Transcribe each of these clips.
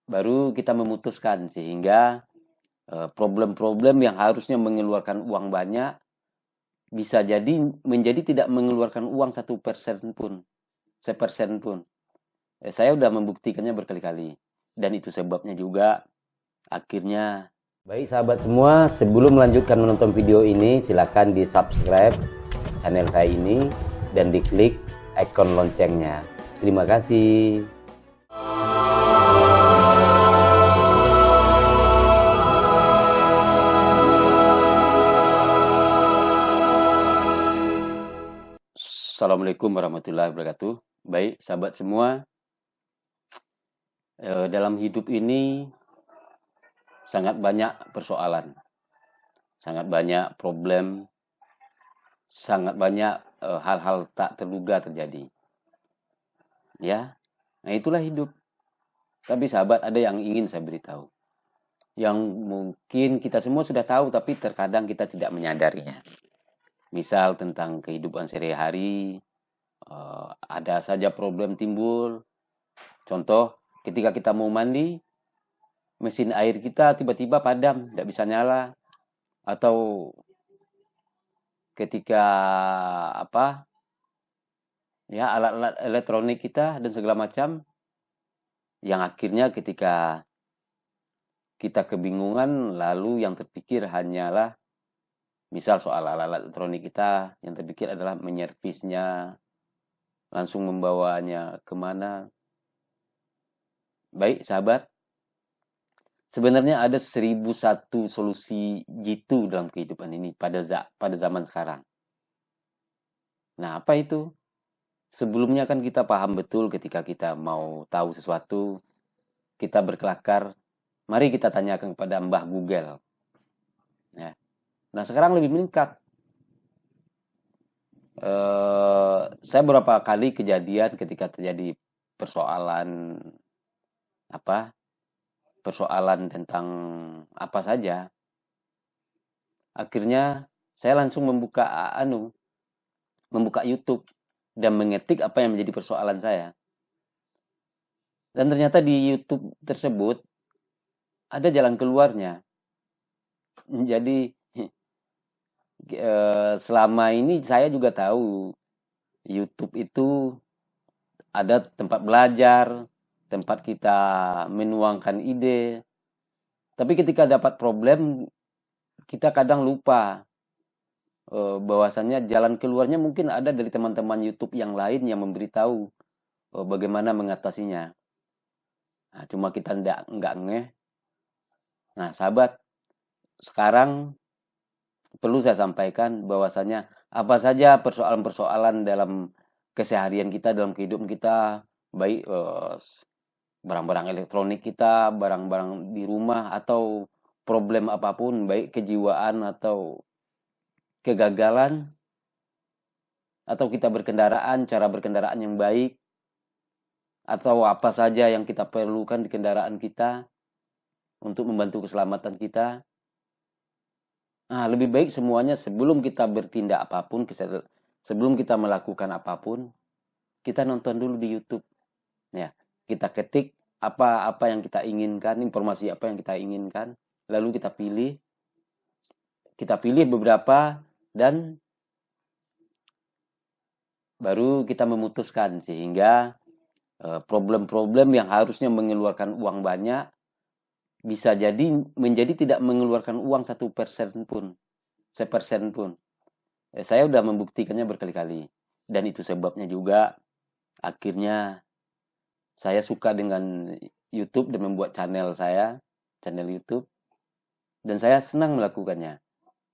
baru kita memutuskan sehingga problem-problem yang harusnya mengeluarkan uang banyak bisa jadi menjadi tidak mengeluarkan uang 1% pun, 1% pun. Saya udah membuktikannya berkali-kali dan itu sebabnya juga akhirnya. Baik sahabat semua, sebelum melanjutkan menonton video ini silakan di subscribe channel saya ini dan diklik ikon loncengnya. Terima kasih. Assalamualaikum warahmatullahi wabarakatuh. Baik sahabat semua, dalam hidup ini sangat banyak persoalan, sangat banyak problem, sangat banyak hal-hal tak terduga terjadi. Ya, nah itulah hidup. Tapi sahabat, ada yang ingin saya beritahu, yang mungkin kita semua sudah tahu tapi terkadang kita tidak menyadarinya. Misal tentang kehidupan sehari-hari, ada saja problem timbul. Contoh, ketika kita mau mandi, mesin air kita tiba-tiba padam, tidak bisa nyala. Atau ketika alat-alat elektronik kita dan segala macam, yang akhirnya ketika kita kebingungan, lalu yang terpikir hanyalah misal soal alat-alat elektronik kita, yang terpikir adalah menyervisnya, langsung membawanya kemana. Baik sahabat, sebenarnya ada 1001 solusi jitu dalam kehidupan ini pada zaman sekarang. Nah, apa itu? Sebelumnya kan kita paham betul ketika kita mau tahu sesuatu, kita berkelakar, mari kita tanyakan kepada Mbah Google. Ya. Nah, sekarang lebih meningkat. Saya beberapa kali kejadian ketika terjadi persoalan tentang apa saja, akhirnya saya langsung membuka YouTube dan mengetik apa yang menjadi persoalan saya. Dan ternyata di YouTube tersebut ada jalan keluarnya. Jadi selama ini saya juga tahu YouTube itu ada tempat belajar, tempat kita menuangkan ide. Tapi ketika dapat problem, kita kadang lupa bahwasannya jalan keluarnya mungkin ada dari teman-teman YouTube yang lain yang memberitahu bagaimana mengatasinya. Nah, cuma kita nggak ngeh. Nah, sahabat, sekarang perlu saya sampaikan bahwasanya apa saja persoalan-persoalan dalam keseharian kita, dalam kehidupan kita, baik barang-barang elektronik kita, barang-barang di rumah, atau problem apapun, baik kejiwaan atau kegagalan, atau kita berkendaraan, cara berkendaraan yang baik, atau apa saja yang kita perlukan di kendaraan kita untuk membantu keselamatan kita. Nah, lebih baik semuanya sebelum kita bertindak apapun, sebelum kita melakukan apapun, kita nonton dulu di YouTube. Ya, kita ketik apa yang kita inginkan, informasi apa yang kita inginkan, lalu kita pilih beberapa dan baru kita memutuskan sehingga problem-problem yang harusnya mengeluarkan uang banyak bisa jadi menjadi tidak mengeluarkan uang 1% pun, 1% pun. Saya sudah membuktikannya berkali-kali dan itu sebabnya juga akhirnya saya suka dengan YouTube dan membuat channel YouTube, dan saya senang melakukannya.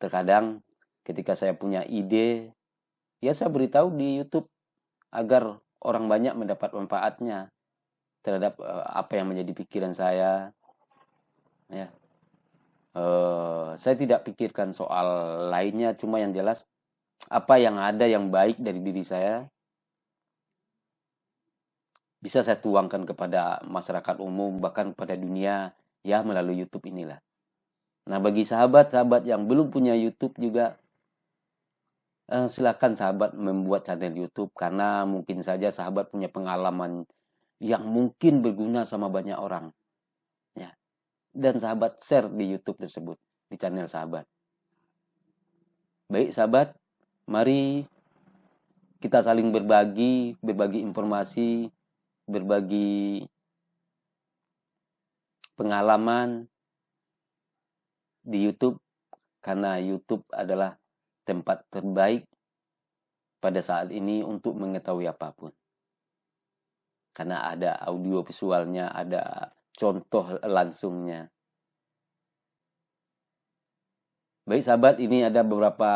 Terkadang ketika saya punya ide, ya saya beritahu di YouTube agar orang banyak mendapat manfaatnya terhadap apa yang menjadi pikiran saya. Ya, saya tidak pikirkan soal lainnya, cuma yang jelas apa yang ada yang baik dari diri saya bisa saya tuangkan kepada masyarakat umum, bahkan kepada dunia, ya melalui YouTube inilah. Nah, bagi sahabat-sahabat yang belum punya YouTube juga, silakan sahabat membuat channel YouTube, karena mungkin saja sahabat punya pengalaman yang mungkin berguna sama banyak orang. dan sahabat share di YouTube tersebut, di channel sahabat. Baik sahabat, mari kita saling berbagi informasi, berbagi pengalaman di YouTube, karena YouTube adalah tempat terbaik pada saat ini untuk mengetahui apapun. Karena ada audio visualnya, ada contoh langsungnya. Baik sahabat, ini ada beberapa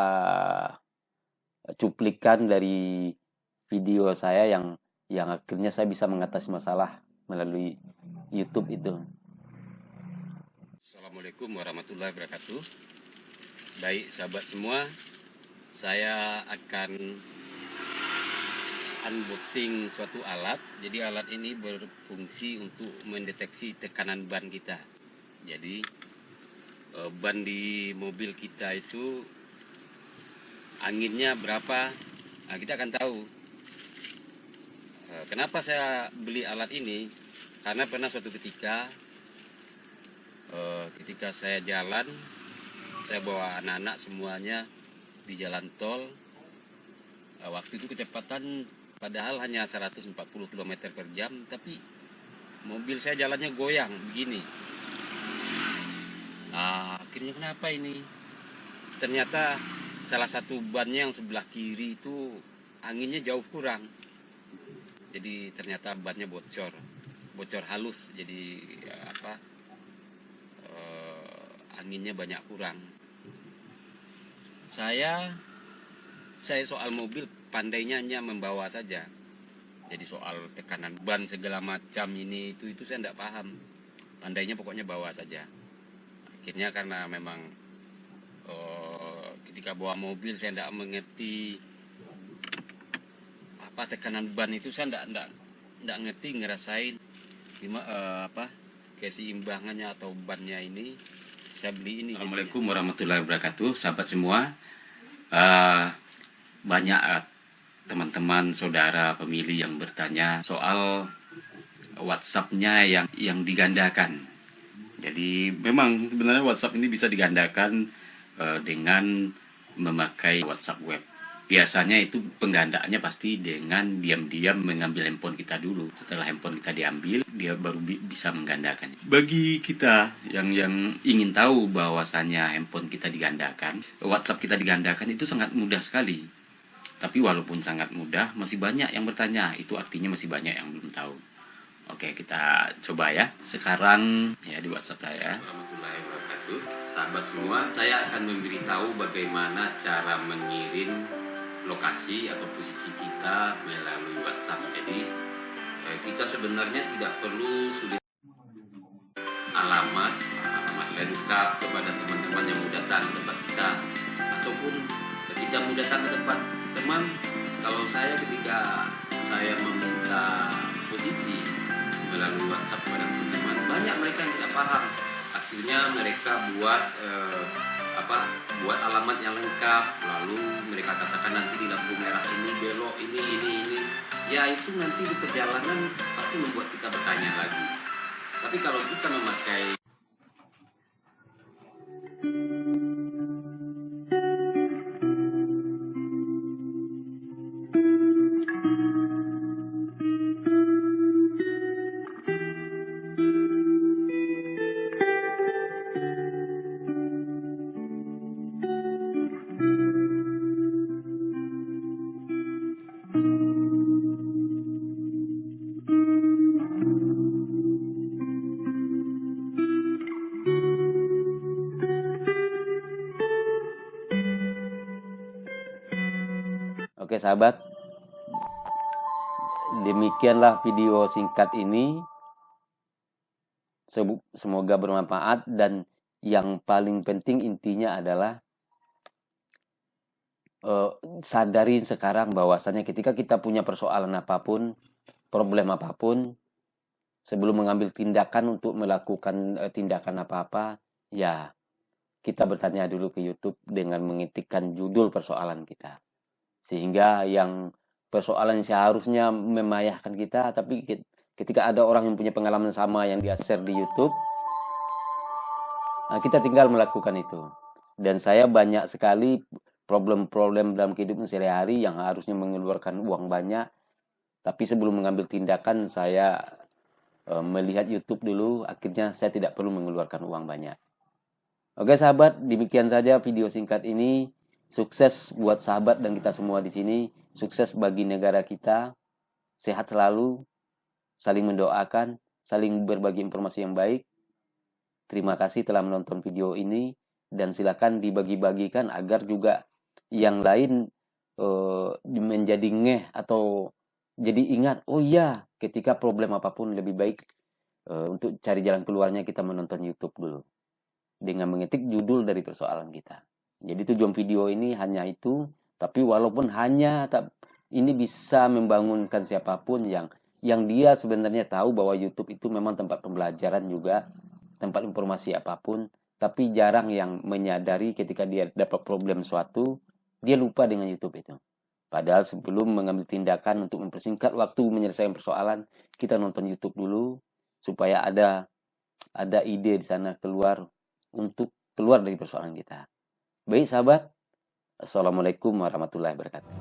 cuplikan dari video saya yang akhirnya saya bisa mengatasi masalah melalui YouTube itu. Assalamualaikum warahmatullahi wabarakatuh. Baik sahabat semua, saya akan unboxing suatu alat. Jadi alat ini berfungsi untuk mendeteksi tekanan ban kita. Jadi ban di mobil kita itu anginnya berapa, nah, kita akan tahu. Kenapa saya beli alat ini? Karena pernah suatu ketika saya jalan, saya bawa anak-anak semuanya di jalan tol. Waktu itu kecepatan padahal hanya 140 km per jam, tapi mobil saya jalannya goyang begini. Nah, akhirnya kenapa ini? Ternyata salah satu bannya yang sebelah kiri itu anginnya jauh kurang. Jadi ternyata bannya bocor halus. Jadi anginnya banyak kurang. Saya soal mobil pandainya hanya membawa saja. Jadi soal tekanan ban segala macam ini itu saya tidak paham. Pandainya pokoknya bawa saja. Akhirnya karena memang ketika bawa mobil saya tidak mengerti apa tekanan ban itu, saya tidak ngerti ngerasain keseimbangannya atau bannya ini. Saya beli ini. Assalamualaikum warahmatullahi wabarakatuh, sahabat semua. Banyak teman-teman, saudara, pemilih yang bertanya soal WhatsApp-nya yang digandakan. Jadi memang sebenarnya WhatsApp ini bisa digandakan dengan memakai WhatsApp web. Biasanya itu penggandaannya pasti dengan diam-diam mengambil handphone kita dulu. Setelah handphone kita diambil, dia baru bisa menggandakannya. Bagi kita yang ingin tahu bahwasannya handphone kita digandakan, WhatsApp kita digandakan, itu sangat mudah sekali. Tapi walaupun sangat mudah, masih banyak yang bertanya. Itu artinya masih banyak yang belum tahu. Oke, kita coba ya. Sekarang ya di WhatsApp saya. Warahmatullahi wabarakatuh. Sahabat semua, saya akan memberitahu bagaimana cara mengirim lokasi atau posisi kita melalui WhatsApp. Jadi kita sebenarnya tidak perlu sulit alamat lengkap kepada teman-teman yang mau datang ke tempat kita, ataupun kita mau datang ke tempat teman. Kalau saya ketika saya meminta posisi melalui WhatsApp kepada teman-teman, banyak mereka yang tidak paham. Akhirnya mereka buat alamat yang lengkap, lalu mereka katakan nanti di lampu merah ini belok ini. Ya itu nanti di perjalanan pasti membuat kita bertanya lagi. Tapi kalau kita memakai Oke sahabat, demikianlah video singkat ini. Semoga bermanfaat, dan yang paling penting intinya adalah sadarin sekarang bahwasannya ketika kita punya persoalan apapun, problem apapun, sebelum mengambil tindakan untuk melakukan tindakan apa-apa, ya kita bertanya dulu ke YouTube dengan mengetikkan judul persoalan kita. Sehingga yang persoalan seharusnya memayahkan kita, tapi ketika ada orang yang punya pengalaman sama yang dia share di YouTube, Nah, kita tinggal melakukan itu. Dan saya banyak sekali problem-problem dalam kehidupan sehari-hari yang harusnya mengeluarkan uang banyak. Tapi sebelum mengambil tindakan, saya melihat YouTube dulu. Akhirnya saya tidak perlu mengeluarkan uang banyak. Oke sahabat, demikian saja video singkat ini. Sukses buat sahabat dan kita semua di sini. Sukses bagi negara kita. Sehat selalu. Saling mendoakan. Saling berbagi informasi yang baik. Terima kasih telah menonton video ini. Dan silakan dibagi-bagikan agar juga yang lain menjadi ngeh atau jadi ingat. Oh iya, ketika problem apapun lebih baik untuk cari jalan keluarnya kita menonton YouTube dulu. Dengan mengetik judul dari persoalan kita. Jadi tujuan video ini hanya itu. Tapi walaupun hanya ini bisa membangunkan siapapun yang dia sebenarnya tahu bahwa YouTube itu memang tempat pembelajaran juga, tempat informasi apapun, tapi jarang yang menyadari ketika dia dapat problem suatu, dia lupa dengan YouTube itu. Padahal sebelum mengambil tindakan untuk mempersingkat waktu menyelesaikan persoalan, kita nonton YouTube dulu supaya ada ide di sana keluar untuk keluar dari persoalan kita. Baik sahabat, Assalamualaikum warahmatullahi wabarakatuh.